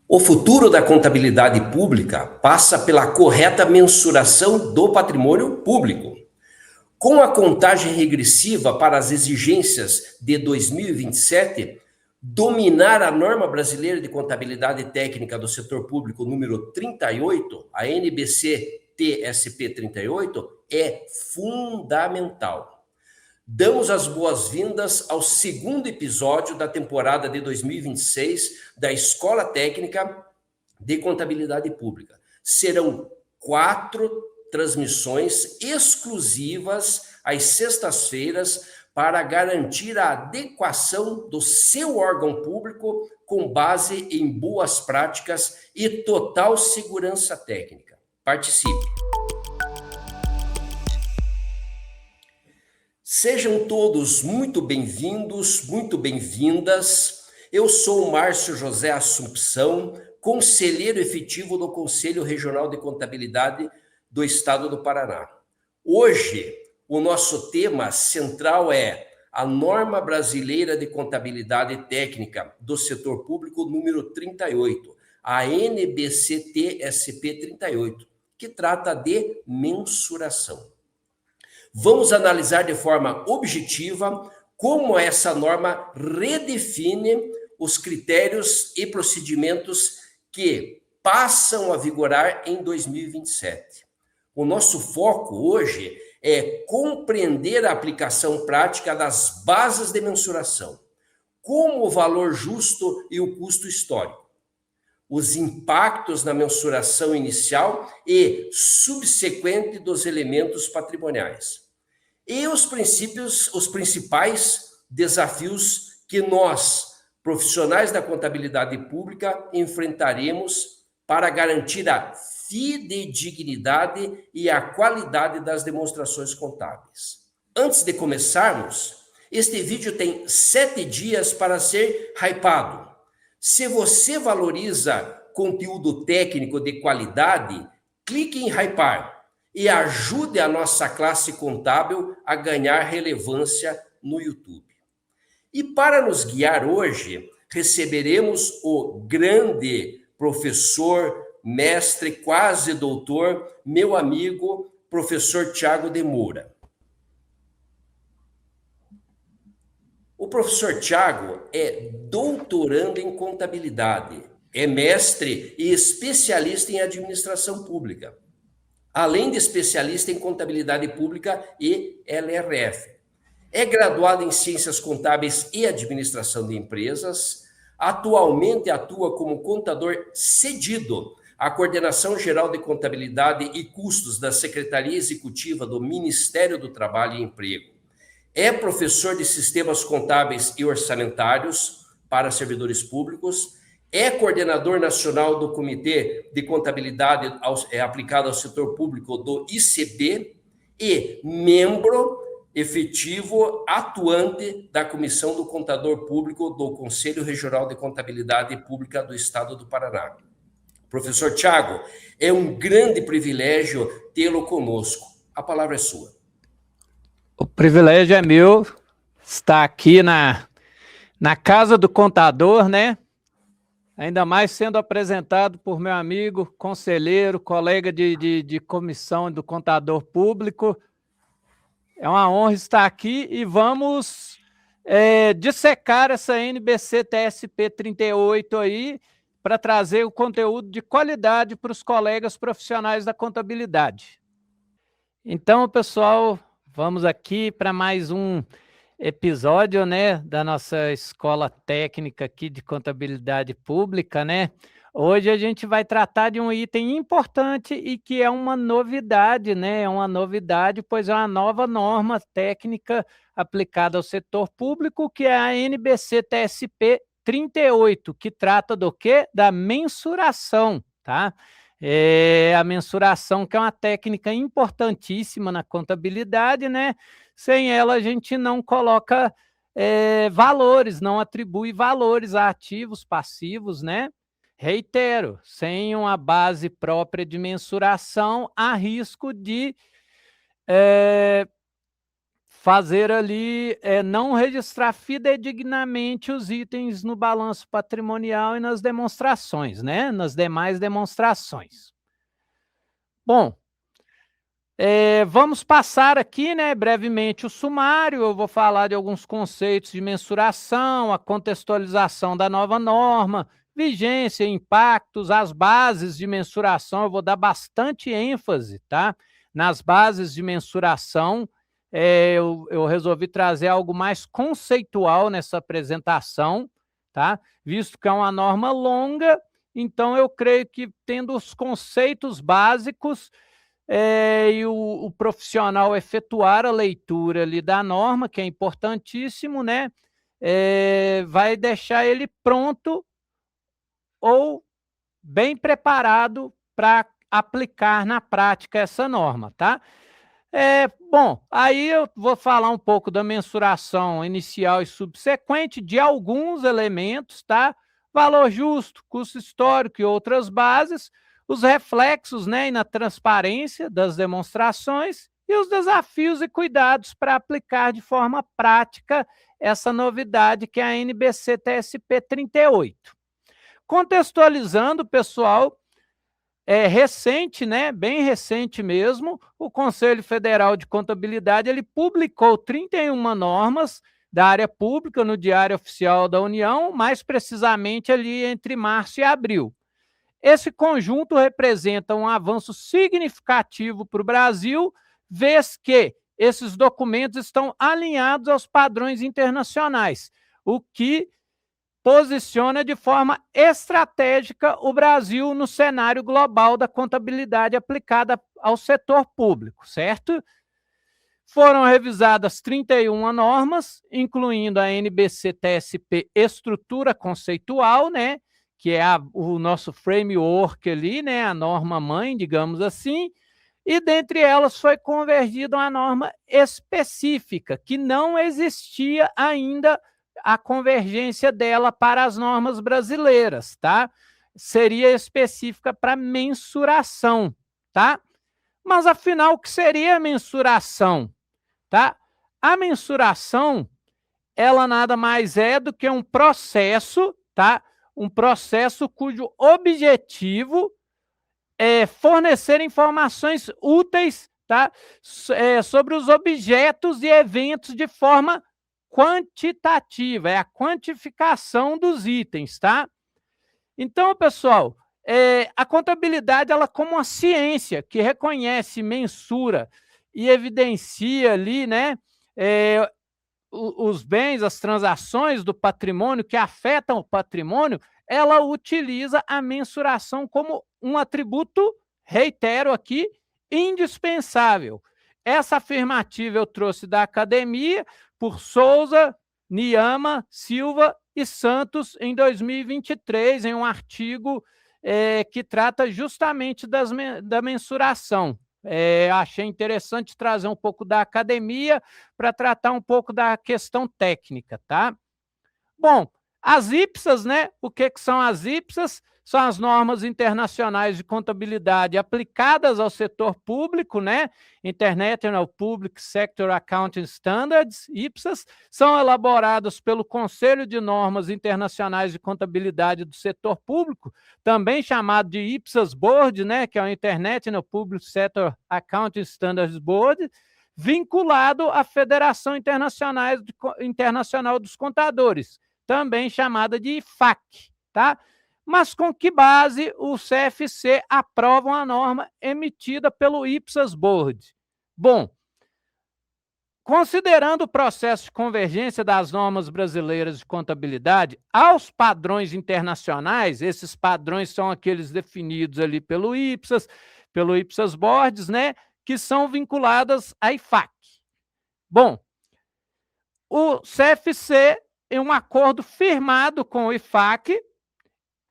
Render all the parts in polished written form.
O futuro da contabilidade pública passa pela correta mensuração do patrimônio público. Com a contagem regressiva para as exigências de 2027, dominar a norma brasileira de contabilidade técnica do setor público número 38, a NBC-TSP 38, é fundamental. Damos as boas-vindas ao segundo episódio da temporada de 2026 da Escola Técnica de Contabilidade Pública. Serão 4 transmissões exclusivas às sextas-feiras para garantir a adequação do seu órgão público com base em boas práticas e total segurança técnica. Participe! Sejam todos muito bem-vindos, muito bem-vindas. Eu sou o Márcio José Assumpção, conselheiro efetivo do Conselho Regional de Contabilidade do Estado do Paraná. Hoje, o nosso tema central é a Norma Brasileira de Contabilidade Técnica do Setor Público número 38, a NBC-TSP 38, que trata de mensuração. Vamos analisar de forma objetiva como essa norma redefine os critérios e procedimentos que passam a vigorar em 2027. O nosso foco hoje é compreender a aplicação prática das bases de mensuração, como o valor justo e o custo histórico, os impactos na mensuração inicial e subsequente dos elementos patrimoniais. E os principais desafios que nós, profissionais da contabilidade pública, enfrentaremos para garantir a fidedignidade e a qualidade das demonstrações contábeis. Antes de começarmos, este vídeo tem 7 dias para ser hypado. Se você valoriza conteúdo técnico de qualidade, clique em hypar e ajude a nossa classe contábil a ganhar relevância no YouTube. E para nos guiar hoje, receberemos o grande professor, mestre, quase doutor, meu amigo, professor Thiago de Moura. O professor Thiago é doutorando em contabilidade, é mestre e especialista em administração pública, além de especialista em contabilidade pública e LRF. É graduado em Ciências Contábeis e Administração de Empresas. Atualmente atua como contador cedido à Coordenação Geral de Contabilidade e Custos da Secretaria Executiva do Ministério do Trabalho e Emprego. É professor de Sistemas Contábeis e Orçamentários para servidores públicos. É coordenador nacional do Comitê de Contabilidade aplicado ao setor público do ICB e membro efetivo atuante da Comissão do Contador Público do Conselho Regional de Contabilidade Pública do Estado do Paraná. Professor Thiago, é um grande privilégio tê-lo conosco. A palavra é sua. O privilégio é meu estar aqui na casa do contador, né? Ainda mais sendo apresentado por meu amigo, conselheiro, colega de comissão do contador público. É uma honra estar aqui e vamos dissecar essa NBC-TSP 38 aí para trazer o conteúdo de qualidade para os colegas profissionais da contabilidade. Então, pessoal, vamos aqui para mais um episódio, né, da nossa escola técnica aqui de contabilidade pública, né? Hoje a gente vai tratar de um item importante e que é uma novidade, né? É uma novidade, pois é uma nova norma técnica aplicada ao setor público, que é a NBC-TSP 38, que trata do quê? Da mensuração, tá? A mensuração, que é uma técnica importantíssima na contabilidade, né? Sem ela, a gente não coloca valores, não atribui valores a ativos, passivos, né? Reitero, sem uma base própria de mensuração, há risco de fazer ali, não registrar fidedignamente os itens no balanço patrimonial e nas demonstrações, né? Nas demais demonstrações. Bom, vamos passar aqui, né, brevemente o sumário. Eu vou falar de alguns conceitos de mensuração, a contextualização da nova norma, vigência, impactos, as bases de mensuração. Eu vou dar bastante ênfase, tá? Nas bases de mensuração. Eu resolvi trazer algo mais conceitual nessa apresentação, tá? Visto que é uma norma longa, então eu creio que tendo os conceitos básicos, e o profissional efetuar a leitura ali da norma, que é importantíssimo, né? Vai deixar ele pronto ou bem preparado para aplicar na prática essa norma, tá? Bom, aí eu vou falar um pouco da mensuração inicial e subsequente de alguns elementos, tá? Valor justo, custo histórico e outras bases, os reflexos, né, e na transparência das demonstrações e os desafios e cuidados para aplicar de forma prática essa novidade que é a NBC TSP 38. Contextualizando, pessoal, recente, né, bem recente mesmo, o Conselho Federal de Contabilidade ele publicou 31 normas da área pública no Diário Oficial da União, mais precisamente ali entre março e abril. Esse conjunto representa um avanço significativo para o Brasil, vez que esses documentos estão alinhados aos padrões internacionais, o que posiciona de forma estratégica o Brasil no cenário global da contabilidade aplicada ao setor público, certo? Foram revisadas 31 normas, incluindo a NBC-TSP Estrutura Conceitual, né, que é o nosso framework ali, né, a norma-mãe, digamos assim, e dentre elas foi convergida uma norma específica, que não existia ainda a convergência dela para as normas brasileiras, tá? Seria específica para mensuração, tá? Mas, afinal, o que seria a mensuração, tá? A mensuração, ela nada mais é do que um processo, tá? Um processo cujo objetivo é fornecer informações úteis, tá? Sobre os objetos e eventos de forma quantitativa, é a quantificação dos itens, tá? Então, pessoal, a contabilidade, ela como uma ciência que reconhece, mensura e evidencia ali, né, os bens, as transações do patrimônio que afetam o patrimônio, ela utiliza a mensuração como um atributo, reitero aqui, indispensável. Essa afirmativa eu trouxe da academia por Souza, Niyama, Silva e Santos em 2023, em um artigo que trata justamente da mensuração. Achei interessante trazer um pouco da academia para tratar um pouco da questão técnica, tá? Bom, as IPSAs, né? O que são as IPSAs? São as normas internacionais de contabilidade aplicadas ao setor público, né? International Public Sector Accounting Standards, IPSAs, são elaboradas pelo Conselho de Normas Internacionais de Contabilidade do Setor Público, também chamado de IPSAS Board, né? Que é o International Public Sector Accounting Standards Board, vinculado à Federação Internacional dos Contadores, também chamada de IFAC, tá? Mas com que base o CFC aprova uma norma emitida pelo IPSAS Board? Bom, considerando o processo de convergência das normas brasileiras de contabilidade aos padrões internacionais, esses padrões são aqueles definidos ali pelo IPSAS Boards, né, que são vinculadas à IFAC. Bom, o CFC, em um acordo firmado com o IFAC,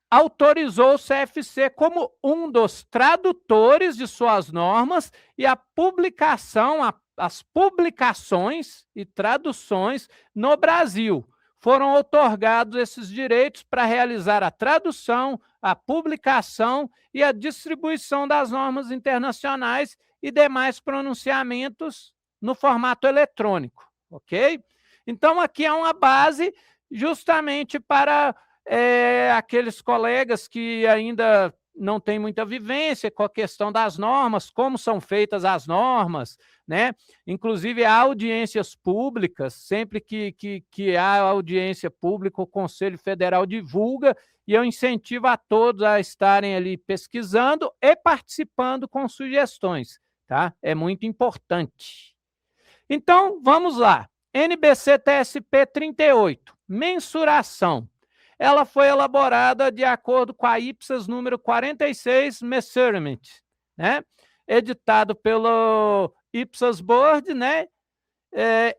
autorizou o CFC como um dos tradutores de suas normas e a publicação, as publicações e traduções no Brasil. Foram outorgados esses direitos para realizar a tradução, a publicação e a distribuição das normas internacionais e demais pronunciamentos no formato eletrônico, ok? Então, aqui é uma base justamente para aqueles colegas que ainda não têm muita vivência com a questão das normas, como são feitas as normas, né? Inclusive, há audiências públicas, sempre que há audiência pública, o Conselho Federal divulga, e eu incentivo a todos a estarem ali pesquisando e participando com sugestões, tá? É muito importante. Então, vamos lá. NBC-TSP 38, mensuração. Ela foi elaborada de acordo com a IPSAS número 46 Measurement, né? Editado pelo IPSAS Board, né?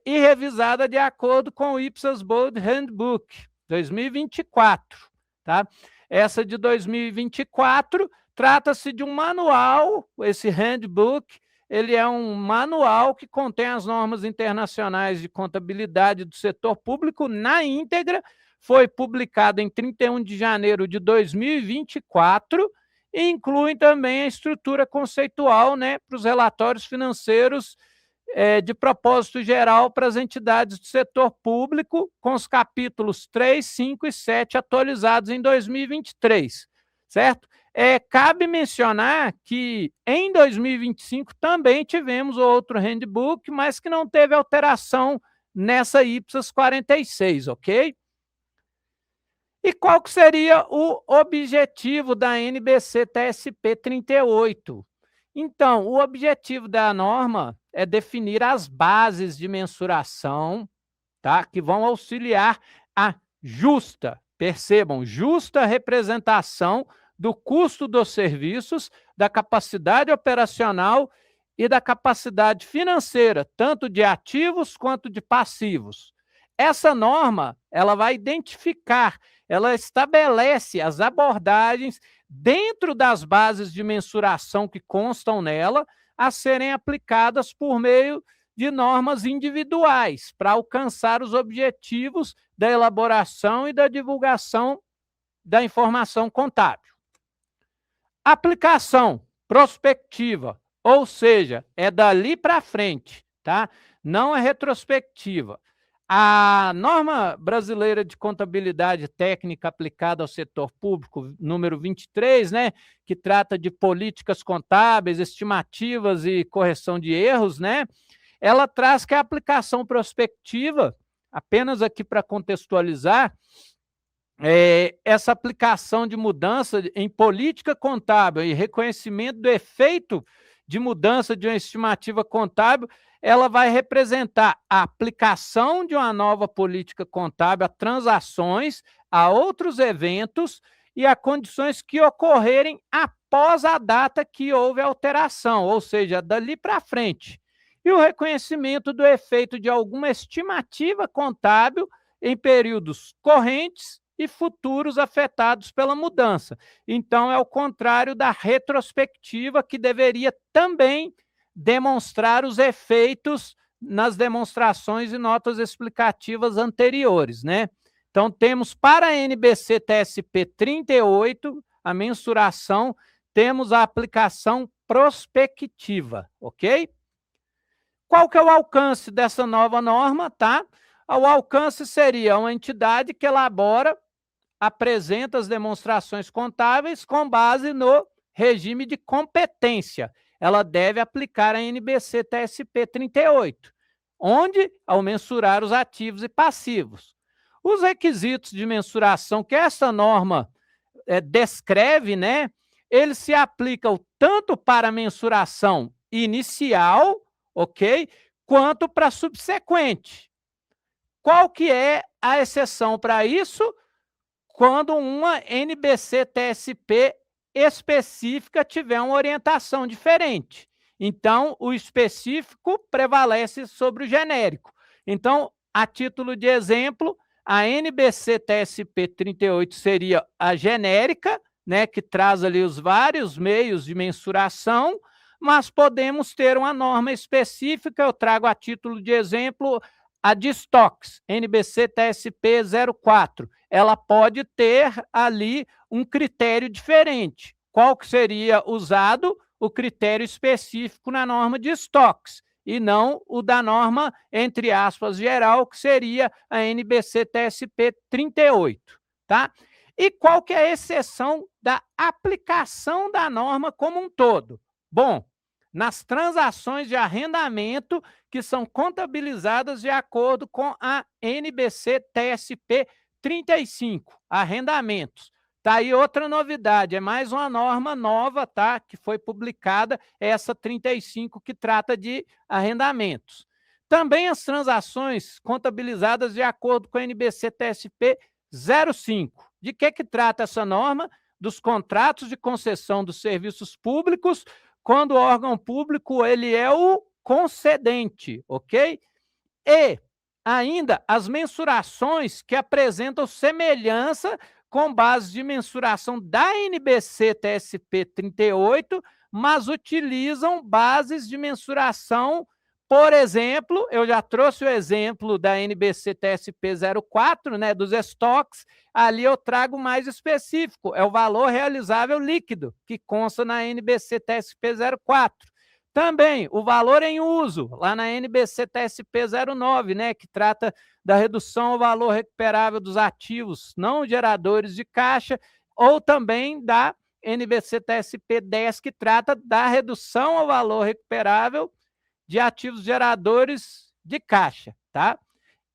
E revisada de acordo com o IPSAS Board Handbook 2024, tá? Essa de 2024 trata-se de um manual, esse handbook, ele é um manual que contém as normas internacionais de contabilidade do setor público na íntegra, foi publicado em 31 de janeiro de 2024 e inclui também a estrutura conceitual, né, para os relatórios financeiros de propósito geral para as entidades do setor público, com os capítulos 3, 5 e 7 atualizados em 2023, certo? Cabe mencionar que em 2025 também tivemos outro handbook, mas que não teve alteração nessa IPSAS 46, ok? E qual que seria o objetivo da NBC-TSP 38? Então, o objetivo da norma é definir as bases de mensuração, tá? Que vão auxiliar a justa, percebam, justa representação do custo dos serviços, da capacidade operacional e da capacidade financeira, tanto de ativos quanto de passivos. Essa norma, ela vai identificar, ela estabelece as abordagens dentro das bases de mensuração que constam nela, a serem aplicadas por meio de normas individuais para alcançar os objetivos da elaboração e da divulgação da informação contábil. Aplicação prospectiva, ou seja, é dali para frente, tá? Não é retrospectiva. A norma brasileira de contabilidade técnica aplicada ao setor público, número 23, né, que trata de políticas contábeis, estimativas e correção de erros, né, ela traz que a aplicação prospectiva, apenas aqui para contextualizar, essa aplicação de mudança em política contábil e reconhecimento do efeito de mudança de uma estimativa contábil, ela vai representar a aplicação de uma nova política contábil a transações, a outros eventos e a condições que ocorrerem após a data que houve alteração, ou seja, dali para frente. E o reconhecimento do efeito de alguma estimativa contábil em períodos correntes e futuros afetados pela mudança. Então, é o contrário da retrospectiva, que deveria também demonstrar os efeitos nas demonstrações e notas explicativas anteriores, né? Então, temos para a NBC-TSP 38, a mensuração, temos a aplicação prospectiva, ok? Qual que é o alcance dessa nova norma, tá? O alcance seria uma entidade que elabora, apresenta as demonstrações contábeis com base no regime de competência. Ela deve aplicar a NBC-TSP 38, onde, ao mensurar os ativos e passivos. Os requisitos de mensuração que essa norma descreve, né, eles se aplicam tanto para a mensuração inicial, ok, quanto para a subsequente. Qual que é a exceção para isso? Quando uma NBC-TSP específica tiver uma orientação diferente. Então, o específico prevalece sobre o genérico. Então, a título de exemplo, a NBC-TSP 38 seria a genérica, né, que traz ali os vários meios de mensuração, mas podemos ter uma norma específica, eu trago a título de exemplo a de estoques, NBC-TSP 04. Ela pode ter ali um critério diferente. Qual que seria usado? O critério específico na norma de estoques. e não o da norma, entre aspas, geral, que seria a NBC-TSP 38, tá? E qual que é a exceção da aplicação da norma como um todo? Bom, nas transações de arrendamento que são contabilizadas de acordo com a NBC-TSP 35, arrendamentos. Tá aí outra novidade, é mais uma norma nova, tá? Que foi publicada, essa 35, que trata de arrendamentos. Também as transações contabilizadas de acordo com a NBC-TSP 05. De que trata essa norma? Dos contratos de concessão dos serviços públicos, quando o órgão público ele é o concedente, ok? E ainda as mensurações que apresentam semelhança com base de mensuração da NBC-TSP 38, mas utilizam bases de mensuração, por exemplo, eu já trouxe o exemplo da NBC-TSP 04, né, dos estoques, ali eu trago mais específico, é o valor realizável líquido, que consta na NBC-TSP 04. Também o valor em uso, lá na NBC-TSP 09, né, que trata da redução ao valor recuperável dos ativos não geradores de caixa, ou também da NBC-TSP 10, que trata da redução ao valor recuperável de ativos geradores de caixa, tá?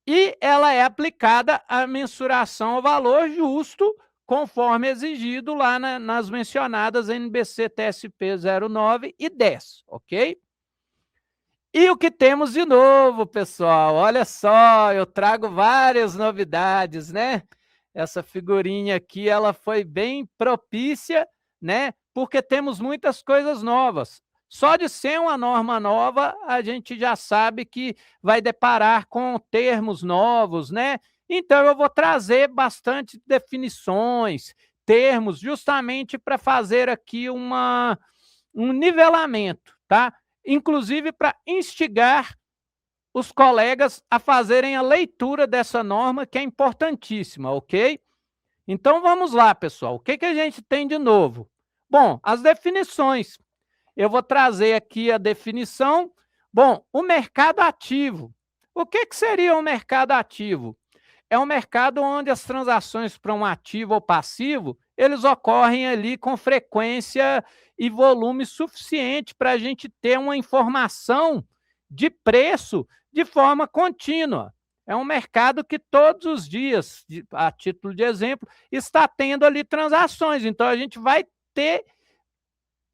E ela é aplicada à mensuração ao valor justo, conforme exigido lá nas mencionadas NBC-TSP 09 e 10, ok? E o que temos de novo, pessoal? Olha só, eu trago várias novidades, né? Essa figurinha aqui, ela foi bem propícia, né? Porque temos muitas coisas novas. Só de ser uma norma nova, a gente já sabe que vai deparar com termos novos, né? Então, eu vou trazer bastante definições, termos, justamente para fazer aqui um nivelamento, tá? Inclusive para instigar os colegas a fazerem a leitura dessa norma, que é importantíssima, ok? Então, vamos lá, pessoal. O que a gente tem de novo? Bom, as definições. Eu vou trazer aqui a definição. Bom, o mercado ativo. O que seria um mercado ativo? É um mercado onde as transações para um ativo ou passivo, eles ocorrem ali com frequência e volume suficiente para a gente ter uma informação de preço de forma contínua. É um mercado que todos os dias, a título de exemplo, está tendo ali transações. Então, a gente vai ter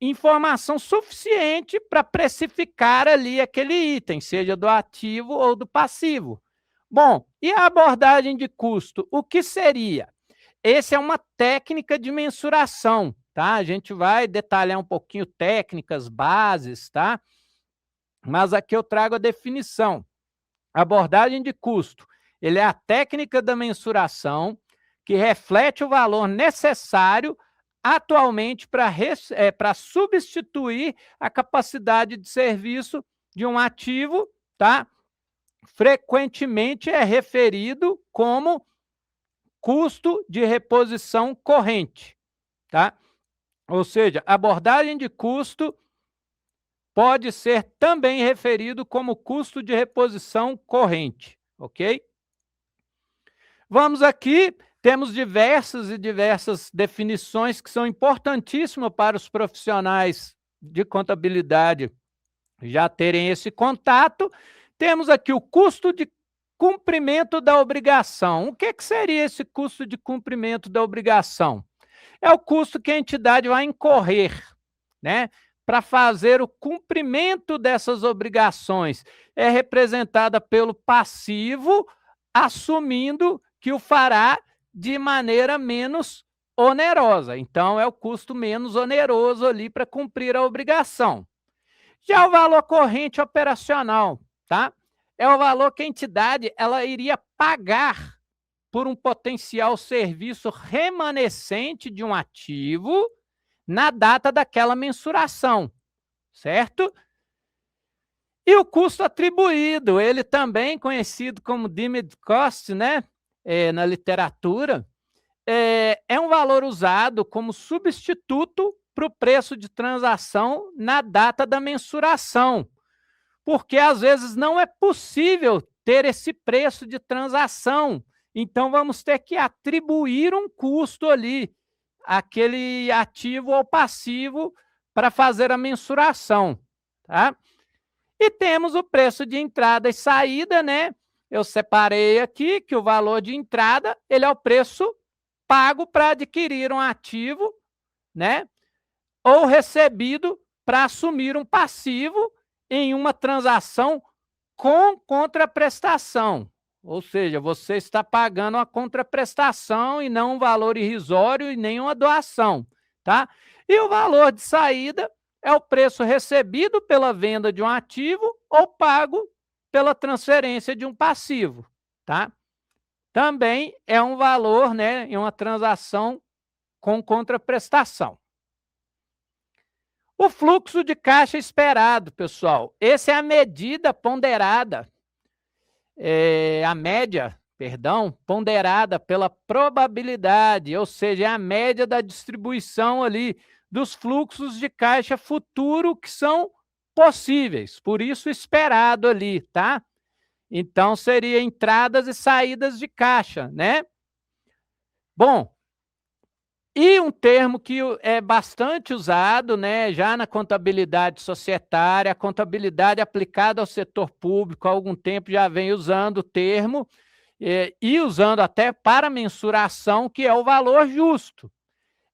informação suficiente para precificar ali aquele item, seja do ativo ou do passivo. Bom, e a abordagem de custo? O que seria? Essa é uma técnica de mensuração, tá? A gente vai detalhar um pouquinho técnicas, bases, tá? Mas aqui eu trago a definição. Abordagem de custo. Ele é a técnica da mensuração que reflete o valor necessário atualmente para substituir a capacidade de serviço de um ativo, tá? Frequentemente é referido como custo de reposição corrente, tá? Ou seja, abordagem de custo pode ser também referido como custo de reposição corrente, ok? Vamos aqui, temos diversas definições que são importantíssimas para os profissionais de contabilidade já terem esse contato. Temos aqui o custo de cumprimento da obrigação. O que seria esse custo de cumprimento da obrigação? É o custo que a entidade vai incorrer, né, para fazer o cumprimento dessas obrigações. É representada pelo passivo, assumindo que o fará de maneira menos onerosa. Então, é o custo menos oneroso ali para cumprir a obrigação. Já o valor corrente operacional, tá? É o valor que a entidade ela iria pagar por um potencial serviço remanescente de um ativo na data daquela mensuração, certo? E o custo atribuído, ele também conhecido como deemed cost, né? Na literatura, é um valor usado como substituto para o preço de transação na data da mensuração. porque às vezes não é possível ter esse preço de transação. Então, vamos ter que atribuir um custo ali, aquele ativo ou passivo, para fazer a mensuração, tá? E temos o preço de entrada e saída, né? Eu separei aqui que o valor de entrada, ele é o preço pago para adquirir um ativo, né? Ou recebido para assumir um passivo em uma transação com contraprestação. Ou seja, você está pagando uma contraprestação e não um valor irrisório e nem uma doação, tá? E o valor de saída é o preço recebido pela venda de um ativo ou pago pela transferência de um passivo, tá? Também é um valor, né, em uma transação com contraprestação. O fluxo de caixa esperado, pessoal, essa é a medida ponderada, a média, perdão, ponderada pela probabilidade, ou seja, é a média da distribuição ali dos fluxos de caixa futuro que são possíveis, por isso esperado ali, tá? Então, seria entradas e saídas de caixa, né? Bom, e um termo que é bastante usado, né, já na contabilidade societária, a contabilidade aplicada ao setor público há algum tempo já vem usando o termo, e usando até para mensuração, que é o valor justo.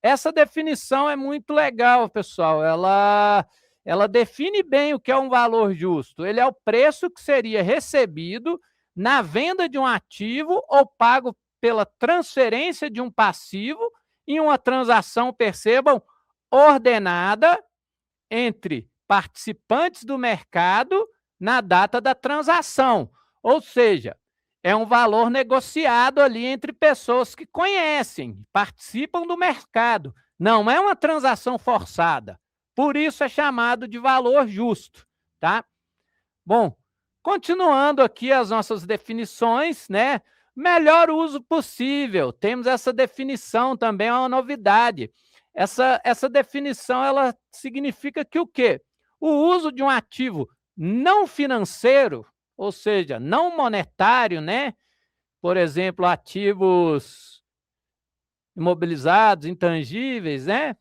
Essa definição é muito legal, pessoal. Ela define bem o que é um valor justo. Ele é o preço que seria recebido na venda de um ativo ou pago pela transferência de um passivo em uma transação, percebam, ordenada entre participantes do mercado na data da transação. Ou seja, é um valor negociado ali entre pessoas que conhecem, participam do mercado. Não é uma transação forçada. Por isso é chamado de valor justo, tá? Bom, continuando aqui as nossas definições, né? Melhor uso possível. Temos essa definição também, é uma novidade. Essa definição, ela significa que o quê? O uso de um ativo não financeiro, ou seja, não monetário, né? Por exemplo, ativos imobilizados, intangíveis, né?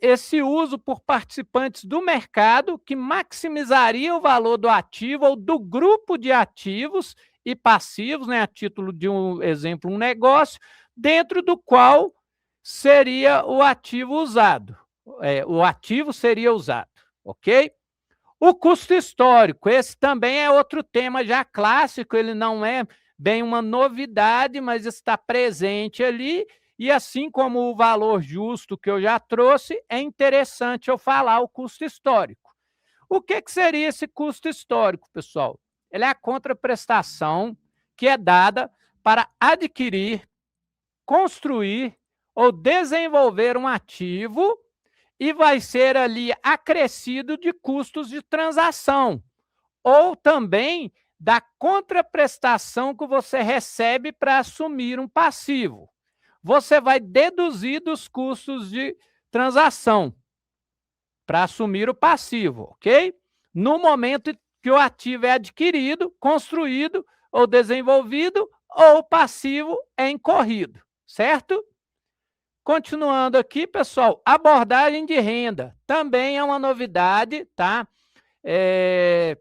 Esse uso por participantes do mercado que maximizaria o valor do ativo ou do grupo de ativos e passivos, né, a título de um exemplo, um negócio, dentro do qual seria o ativo usado. O ativo seria usado, ok? O custo histórico, esse também é outro tema já clássico, ele não é bem uma novidade, mas está presente ali, e assim como o valor justo que eu já trouxe, é interessante eu falar o custo histórico. O que seria esse custo histórico, pessoal? Ele é a contraprestação que é dada para adquirir, construir ou desenvolver um ativo e vai ser ali acrescido de custos de transação, ou também da contraprestação que você recebe para assumir um passivo. Você vai deduzir dos custos de transação para assumir o passivo, ok? No momento que o ativo é adquirido, construído ou desenvolvido, ou o passivo é incorrido, certo? Continuando aqui, pessoal, abordagem de renda. Também é uma novidade, tá? É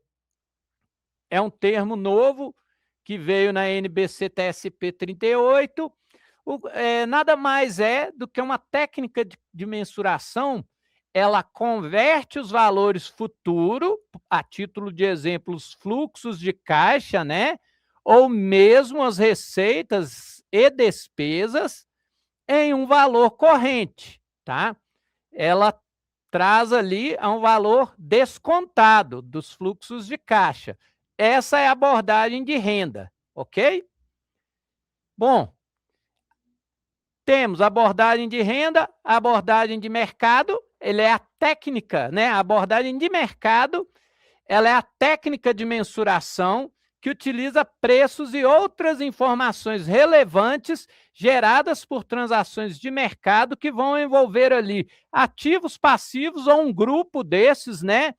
um termo novo que veio na NBC TSP 38. Nada mais é do que uma técnica de mensuração. Ela converte os valores futuros, a título de exemplos, fluxos de caixa, né? Ou mesmo as receitas e despesas em um valor corrente, tá? Ela traz ali a um valor descontado dos fluxos de caixa. Essa é a abordagem de renda, ok? Bom, temos a abordagem de renda, a abordagem de mercado, ele é a técnica, né? A abordagem de mercado, ela é a técnica de mensuração que utiliza preços e outras informações relevantes geradas por transações de mercado que vão envolver ali ativos, passivos ou um grupo desses, né?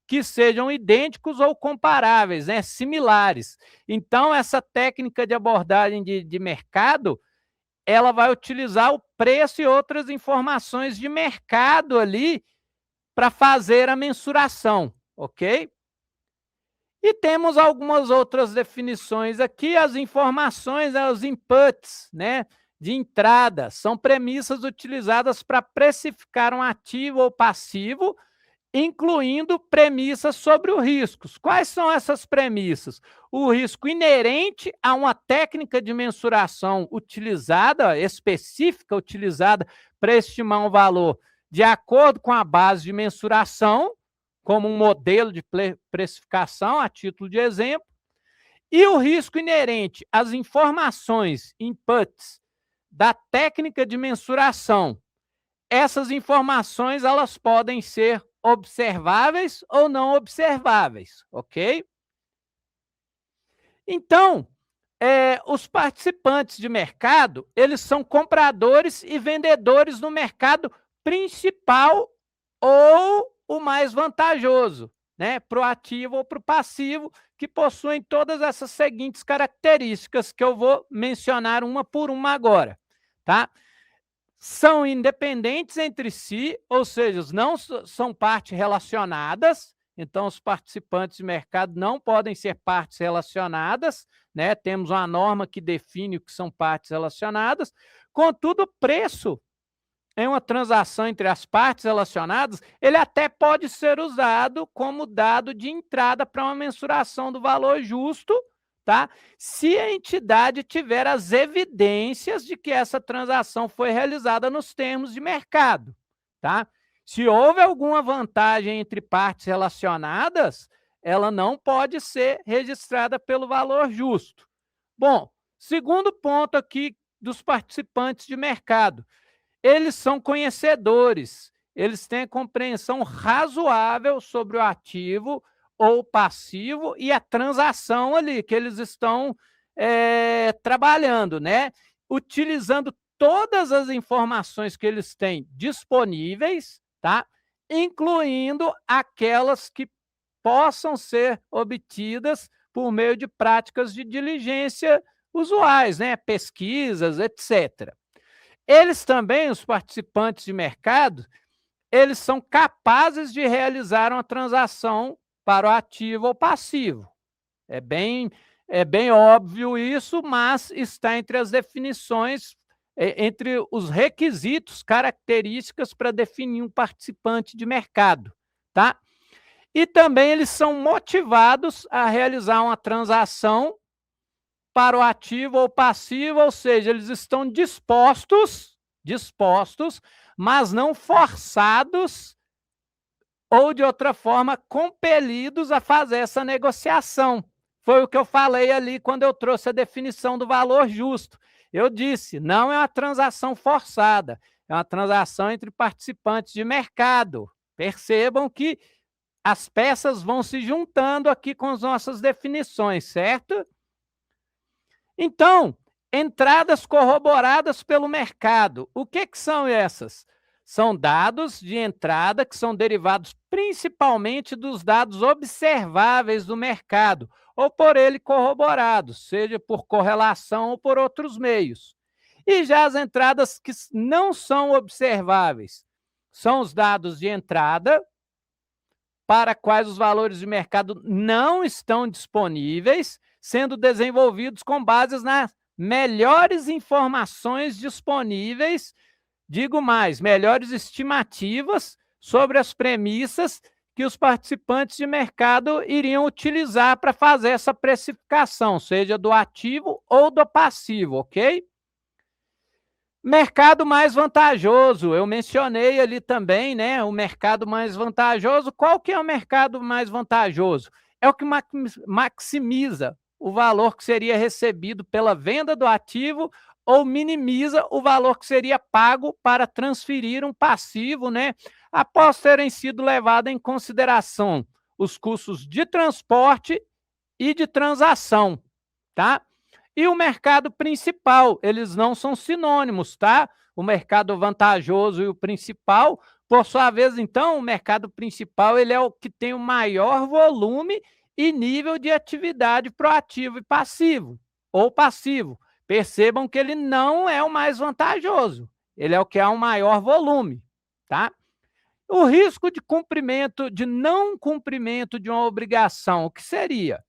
que sejam idênticos ou comparáveis, né, similares. Então, essa técnica de abordagem de mercado, ela vai utilizar o preço e outras informações de mercado ali para fazer a mensuração, ok? E temos algumas outras definições aqui, as informações, os inputs, né, de entrada, são premissas utilizadas para precificar um ativo ou passivo, incluindo premissas sobre os riscos. Quais são essas premissas? O risco inerente a uma técnica de mensuração utilizada, específica, utilizada para estimar um valor de acordo com a base de mensuração, como um modelo de precificação, a título de exemplo, e o risco inerente às informações, inputs, da técnica de mensuração. Essas informações, elas podem ser observáveis ou não observáveis, ok? Então, os participantes de mercado, eles são compradores e vendedores no mercado principal ou o mais vantajoso, né, para o ativo ou para o passivo, que possuem todas essas seguintes características que eu vou mencionar uma por uma agora, tá? São independentes entre si, ou seja, não são partes relacionadas, então os participantes de mercado não podem ser partes relacionadas, né? Temos uma norma que define o que são partes relacionadas. Contudo, o preço em uma transação entre as partes relacionadas, ele até pode ser usado como dado de entrada para uma mensuração do valor justo, tá? Se a entidade tiver as evidências de que essa transação foi realizada nos termos de mercado, tá? Se houve alguma vantagem entre partes relacionadas, ela não pode ser registrada pelo valor justo. Bom, segundo ponto aqui dos participantes de mercado, eles são conhecedores, eles têm a compreensão razoável sobre o ativo ou passivo e a transação ali que eles estão trabalhando, né? Utilizando todas as informações que eles têm disponíveis, tá? Incluindo aquelas que possam ser obtidas por meio de práticas de diligência usuais, né? Pesquisas, etc. Eles também, os participantes de mercado, eles são capazes de realizar uma transação para o ativo ou passivo. É bem óbvio isso, mas está entre as definições, entre os requisitos, características para definir um participante de mercado, tá? E também eles são motivados a realizar uma transação para o ativo ou passivo, ou seja, eles estão dispostos, mas não forçados ou, de outra forma, compelidos a fazer essa negociação. Foi o que eu falei ali quando eu trouxe a definição do valor justo. Eu disse, não é uma transação forçada, é uma transação entre participantes de mercado. Percebam que as peças vão se juntando aqui com as nossas definições, certo? Então, entradas corroboradas pelo mercado. O que são essas? São dados de entrada que são derivados principalmente dos dados observáveis do mercado, ou por ele corroborados, seja por correlação ou por outros meios. E já as entradas que não são observáveis são os dados de entrada, para quais os valores de mercado não estão disponíveis, sendo desenvolvidos com base nas melhores informações disponíveis, digo mais, melhores estimativas sobre as premissas que os participantes de mercado iriam utilizar para fazer essa precificação, seja do ativo ou do passivo, ok? Mercado mais vantajoso, eu mencionei ali também, né? O mercado mais vantajoso. Qual que é o mercado mais vantajoso? É o que maximiza o valor que seria recebido pela venda do ativo ou minimiza o valor que seria pago para transferir um passivo, né? Após terem sido levados em consideração os custos de transporte e de transação, tá? E o mercado principal, eles não são sinônimos, tá? O mercado vantajoso e o principal Por sua vez, então, o mercado principal ele é o que tem o maior volume e nível de atividade proativo e passivo, ou passivo. Percebam que ele não é o mais vantajoso, ele é o que há um maior volume, tá? O risco de cumprimento, de não cumprimento de uma obrigação, o que seria?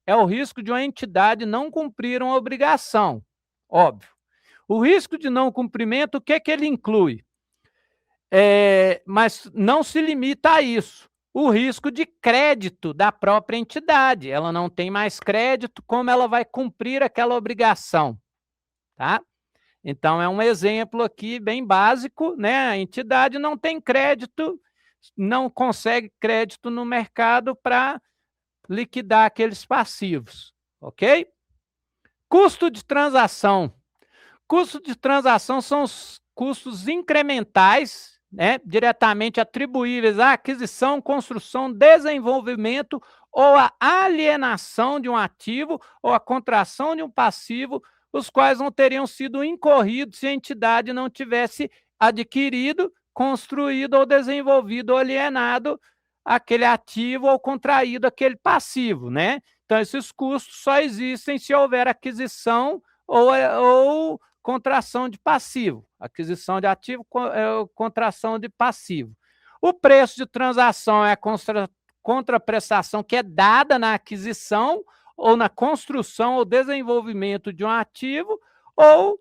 É o risco de uma entidade não cumprir uma obrigação, óbvio. O risco de não cumprimento, o que ele inclui? Mas não se limita a isso. O risco de crédito da própria entidade. Ela não tem mais crédito, como ela vai cumprir aquela obrigação, tá? Então, é um exemplo aqui bem básico, né? A entidade não tem crédito, não consegue crédito no mercado para liquidar aqueles passivos, ok? Custo de transação. Custo de transação são os custos incrementais, né, diretamente atribuíveis à aquisição, construção, desenvolvimento ou à alienação de um ativo ou à contração de um passivo, os quais não teriam sido incorridos se a entidade não tivesse adquirido, construído ou desenvolvido ou alienado aquele ativo ou contraído aquele passivo, né? Então, esses custos só existem se houver aquisição ou contração de passivo. Aquisição de ativo, contração de passivo. O preço de transação é a contraprestação que é dada na aquisição ou na construção ou desenvolvimento de um ativo, ou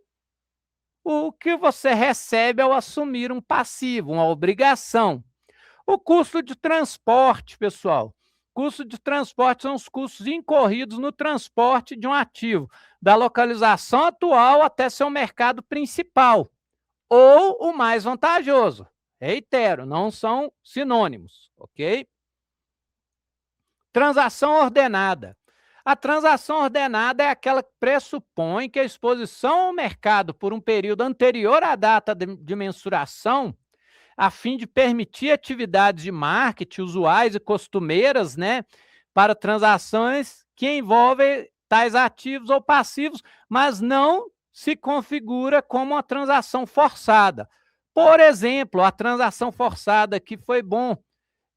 o que você recebe ao assumir um passivo, uma obrigação. O custo de transporte, pessoal. Custo de transporte são os custos incorridos no transporte de um ativo, da localização atual até seu mercado principal, ou o mais vantajoso. Reitero, não são sinônimos, ok? Transação ordenada. A transação ordenada é aquela que pressupõe que a exposição ao mercado por um período anterior à data de mensuração, a fim de permitir atividades de marketing usuais e costumeiras, né, para transações que envolvem tais ativos ou passivos, mas não se configura como uma transação forçada. Por exemplo, a transação forçada que foi bom.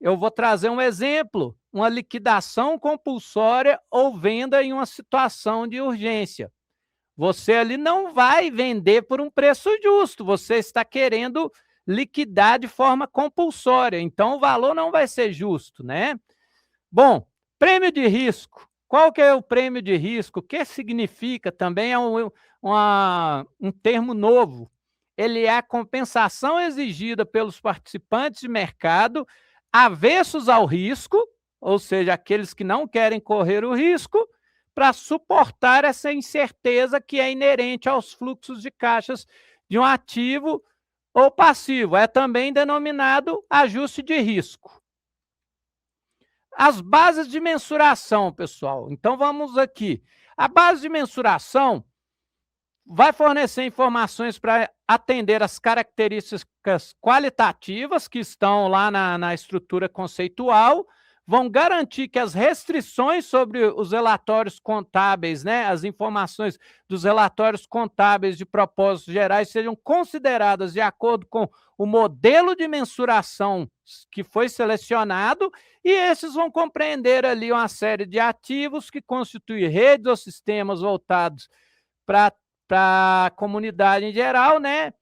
Eu vou trazer um exemplo, uma liquidação compulsória ou venda em uma situação de urgência. Você ali não vai vender por um preço justo, você está querendo liquidar de forma compulsória, então o valor não vai ser justo, né? Bom, prêmio de risco. Qual que é o prêmio de risco? O que significa? Também é um termo novo. Ele é a compensação exigida pelos participantes de mercado avessos ao risco, ou seja, aqueles que não querem correr o risco, para suportar essa incerteza que é inerente aos fluxos de caixas de um ativo ou passivo. É também denominado ajuste de risco. As bases de mensuração, pessoal. Então, vamos aqui. A base de mensuração vai fornecer informações para atender as características qualitativas que estão lá na estrutura conceitual, vão garantir que as restrições sobre os relatórios contábeis, né, as informações dos relatórios contábeis de propósitos gerais sejam consideradas de acordo com o modelo de mensuração que foi selecionado, e esses vão compreender ali uma série de ativos que constituem redes ou sistemas voltados para a comunidade em geral, né?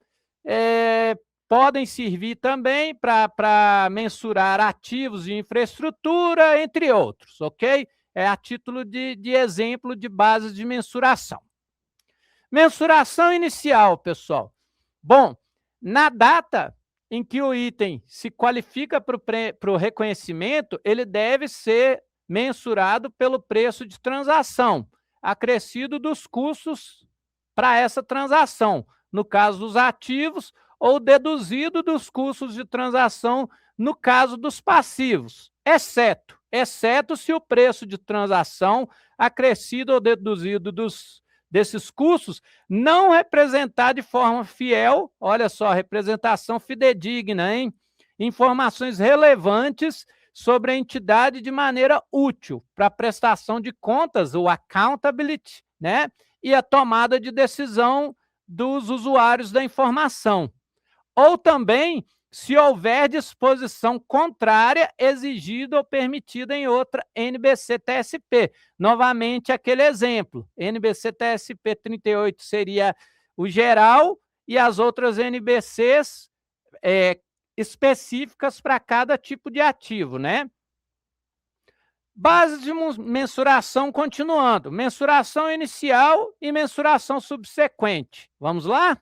Podem servir também para mensurar ativos de infraestrutura, entre outros, ok? É a título de exemplo de bases de mensuração. Mensuração inicial, pessoal. Bom, na data em que o item se qualifica para o reconhecimento, ele deve ser mensurado pelo preço de transação, acrescido dos custos para essa transação, no caso dos ativos, ou deduzido dos custos de transação no caso dos passivos, exceto se o preço de transação acrescido ou deduzido desses custos não representar de forma fiel, olha só, representação fidedigna, hein? Informações relevantes sobre a entidade de maneira útil para a prestação de contas, o accountability, né? E a tomada de decisão dos usuários da informação. Ou também se houver disposição contrária exigida ou permitida em outra NBC-TSP. Novamente, aquele exemplo. NBC-TSP 38 seria o geral e as outras NBCs específicas para cada tipo de ativo, né? Bases de mensuração continuando. Mensuração inicial e mensuração subsequente. Vamos lá?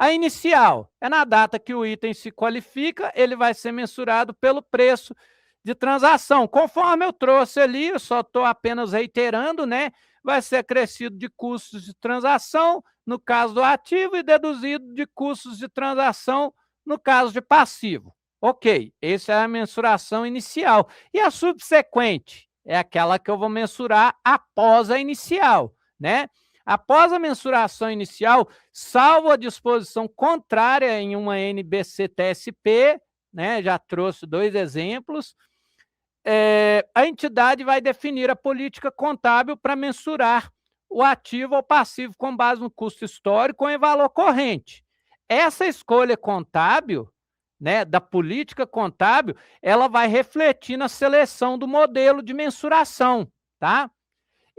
A inicial é na data que o item se qualifica, ele vai ser mensurado pelo preço de transação. Conforme eu trouxe ali, eu só estou apenas reiterando, né? Vai ser acrescido de custos de transação, no caso do ativo, e deduzido de custos de transação, no caso de passivo. Ok, essa é a mensuração inicial. E a subsequente é aquela que eu vou mensurar após a inicial, né? Após a mensuração inicial, salvo a disposição contrária em uma NBC-TSP, né, já trouxe 2 exemplos, a entidade vai definir a política contábil para mensurar o ativo ou passivo com base no custo histórico ou em valor corrente. Essa escolha contábil, né, da política contábil, ela vai refletir na seleção do modelo de mensuração, tá?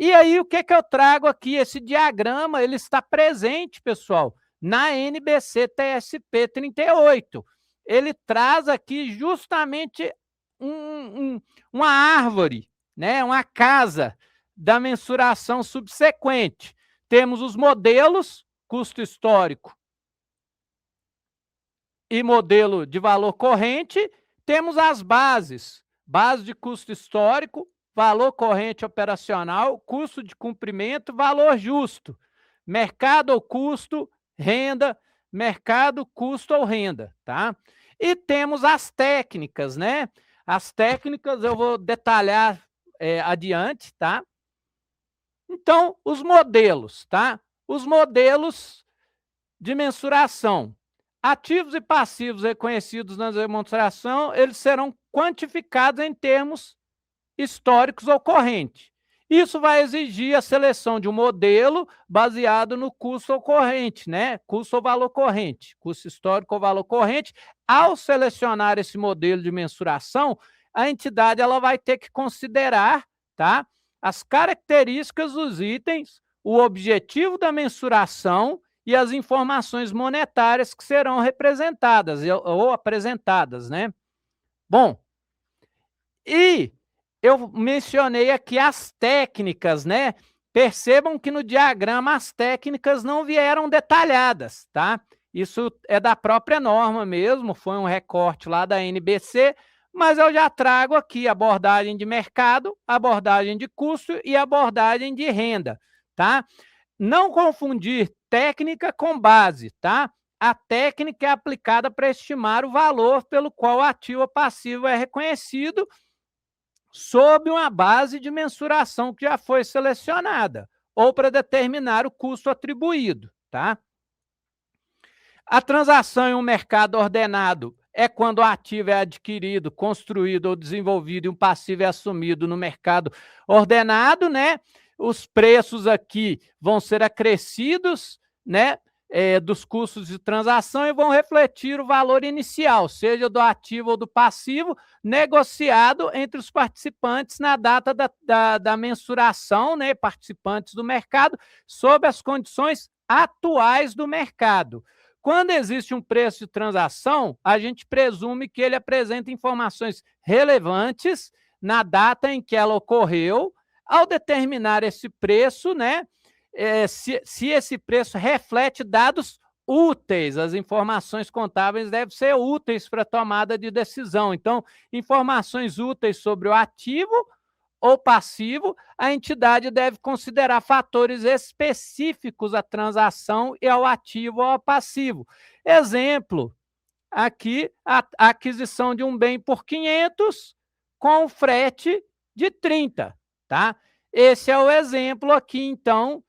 E aí, o que eu trago aqui? Esse diagrama, ele está presente, pessoal, na NBC-TSP 38. Ele traz aqui justamente uma árvore, né? Uma casa da mensuração subsequente. Temos os modelos, custo histórico e modelo de valor corrente. Temos as bases, base de custo histórico, valor corrente operacional, custo de cumprimento, valor justo, mercado ou custo, renda, mercado, custo ou renda, tá? E temos as técnicas, né? As técnicas eu vou detalhar adiante, tá? Então, os modelos, tá? Os modelos de mensuração. Ativos e passivos reconhecidos na demonstração, eles serão quantificados em termos históricos ou correntes. Isso vai exigir a seleção de um modelo baseado no custo ou corrente, né? Custo ou valor corrente, custo histórico ou valor corrente. Ao selecionar esse modelo de mensuração, a entidade ela vai ter que considerar, tá, as características dos itens, o objetivo da mensuração e as informações monetárias que serão representadas ou apresentadas, né? Bom, e eu mencionei aqui as técnicas, né? Percebam que no diagrama as técnicas não vieram detalhadas, tá? Isso é da própria norma mesmo, foi um recorte lá da NBC, mas eu já trago aqui abordagem de mercado, abordagem de custo e abordagem de renda, tá? Não confundir técnica com base, tá? A técnica é aplicada para estimar o valor pelo qual o ativo ou passivo é reconhecido sob uma base de mensuração que já foi selecionada, ou para determinar o custo atribuído, tá? A transação em um mercado ordenado é quando o ativo é adquirido, construído ou desenvolvido e um passivo é assumido no mercado ordenado, né? Os preços aqui vão ser acrescidos, né? Dos custos de transação e vão refletir o valor inicial, seja do ativo ou do passivo, negociado entre os participantes na data da mensuração, né, participantes do mercado, sob as condições atuais do mercado. Quando existe um preço de transação, a gente presume que ele apresenta informações relevantes na data em que ela ocorreu. Ao determinar esse preço, né, se esse preço reflete dados úteis, as informações contábeis devem ser úteis para a tomada de decisão. Então, informações úteis sobre o ativo ou passivo, a entidade deve considerar fatores específicos à transação e ao ativo ou ao passivo. Exemplo, aqui, a aquisição de um bem por 500 com frete de 30, tá? Esse é o exemplo aqui, então,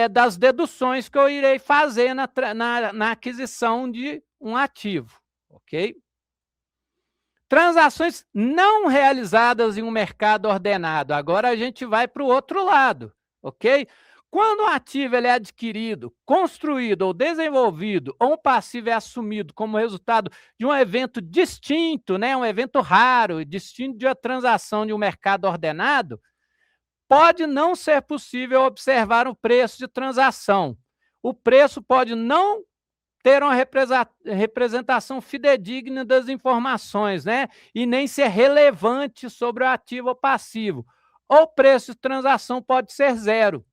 das deduções que eu irei fazer na aquisição de um ativo, ok? Transações não realizadas em um mercado ordenado. Agora a gente vai para o outro lado, ok? Quando o ativo ele é adquirido, construído ou desenvolvido, ou um passivo é assumido como resultado de um evento distinto, né, um evento raro, distinto de uma transação de um mercado ordenado, pode não ser possível observar o preço de transação. O preço pode não ter uma representação fidedigna das informações, né, e nem ser relevante sobre o ativo ou passivo. Ou o preço de transação pode ser zero.